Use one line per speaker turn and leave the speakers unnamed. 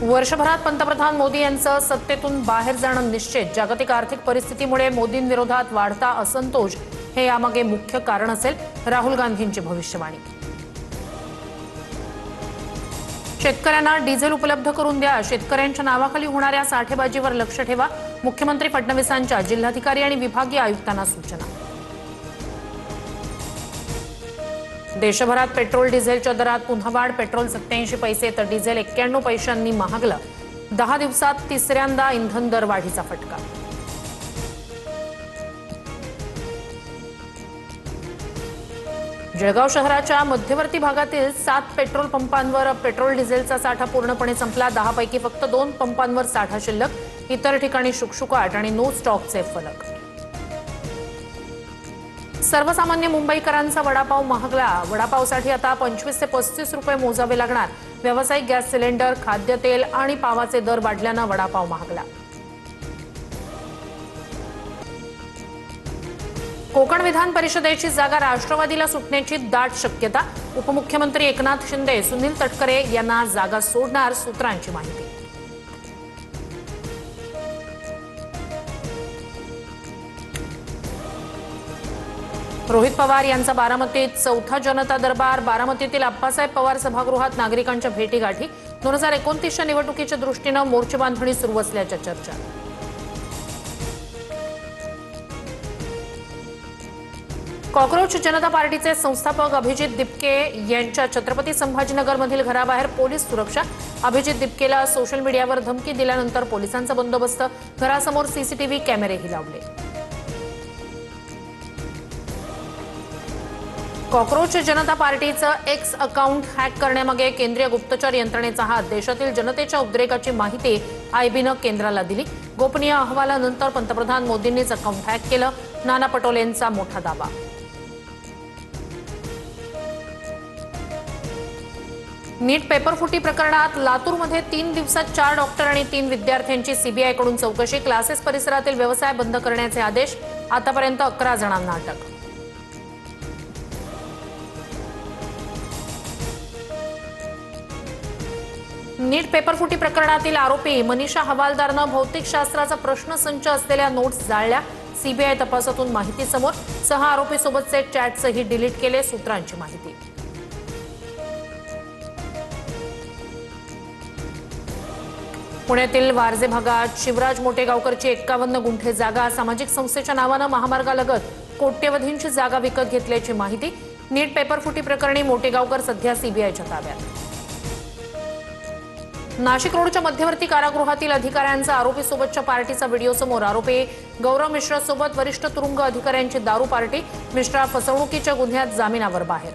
वर्षभरात पंतप्रधान मोदी यांचं सत्तेतून बाहेर जाणं निश्चित। जागतिक आर्थिक परिस्थितीमुळे मोदींविरोधात वाढता असंतोष हे यामागे मुख्य कारण असेल, राहुल गांधींची भविष्यवाणी। शेतकऱ्यांना डिझेल उपलब्ध करून द्या, शेतकऱ्यांच्या नावाखाली होणाऱ्या साठेबाजीवर लक्ष ठेवा, मुख्यमंत्री फडणवीसांच्या जिल्हाधिकारी आणि विभागीय आयुक्तांना सूचना। देशभरात पेट्रोल डिझेलच्या दरात पुन्हा वाढ, पेट्रोल 87 पैसे तर डिझेल 91 पैशांनी महागलं। 10 दिवसात तिसऱ्यांदा इंधन दर वाढीचा फटका। जळगाव शहराच्या मध्यवर्ती भागातील 7 पेट्रोल पंपांवर पेट्रोल डिझेलचा साठा पूर्णपणे संपला। 10 पैकी फक्त 2 पंपांवर साठा शिल्लक, इतर ठिकाणी शुकशुकाट आणि नो स्टॉकचे फलक। सर्वसामान्य मुंबईकरांचा वडापाव महागला। वडापावसाठी आता 25 ते 35 रुपये मोजावे लागणार। व्यावसायिक गॅस सिलेंडर, खाद्यतेल आणि पावाचे दर वाढल्यानं वडापाव महागला। कोकण विधान परिषदेची जागा राष्ट्रवादीला सुटण्याची दाट शक्यता। उपमुख्यमंत्री एकनाथ शिंदे सुनील तटकरे यांना जागा सोडणार, सूत्रांची माहिती। रोहित पवार यांचा बारामतीत चौथा जनता दरबार। बारामतीतील आप्पासाहेब पवार सभागृहात नागरिकांच्या भेटीगाठी। 2029च्या निवडणुकीच्या दृष्टीनं मोर्चेबांधणी सुरू असल्याच्या चर्चा। कॉकरोच जनता पार्टीचे संस्थापक अभिजित दिपके यांच्या छत्रपती संभाजीनगरमधील घराबाहेर पोलीस सुरक्षा। अभिजित दिपकेला सोशल मीडियावर धमकी दिल्यानंतर पोलिसांचा बंदोबस्त, घरासमोर सीसीटीव्ही कॅमेरेही लावले। कॉकरोच जनता पार्टीचं एक्स अकाउंट हॅक करण्यामागे केंद्रीय गुप्तचर यंत्रणेचा हात। देशातील जनतेच्या उद्रेकाची माहिती आयबीनं केंद्राला दिली। गोपनीय अहवालानंतर पंतप्रधान मोदींनीच अकाउंट हॅक केलं, नाना पटोलेंचा मोठा दावा। नीट पेपरफुटी प्रकरणात लातूरमध्ये 3 दिवसात 4 डॉक्टर आणि 3 विद्यार्थ्यांची सीबीआयकडून चौकशी। क्लासेस परिसरातील व्यवसाय बंद करण्याचे आदेश। आतापर्यंत 11 जणांना अटक। नीट पेपरफुटी प्रकरणातील आरोपी मनीषा हवालदारनं भौतिकशास्त्राचा प्रश्नसंच असलेल्या नोट्स जाळल्या। सीबीआय तपासातून माहिती समोर। 6 आरोपीसोबतचे चॅट्सही डिलीट केले, सूत्रांची माहिती। पुण्यातील वारजे भागात शिवराज मोटेगावकरची 51 गुंठे जागा। सामाजिक संस्थेच्या नावानं महामार्गालगत कोट्यवधींची जागा विकत घेतल्याची माहिती। नीट पेपरफुटी प्रकरणी मोटेगावकर सध्या सीबीआयच्या ताब्यात। नाशिक रोडच्या मध्यवर्ती कारागृहातील अधिकाऱ्यांचा आरोपीसोबतच्या पार्टीचा व्हिडिओ समोर। आरोपी गौरव मिश्रा सोबत वरिष्ठ तुरुंग अधिकाऱ्यांची दारू पार्टी। मिश्रा फसवणुकीच्या गुन्ह्यात जामिनावर बाहेर।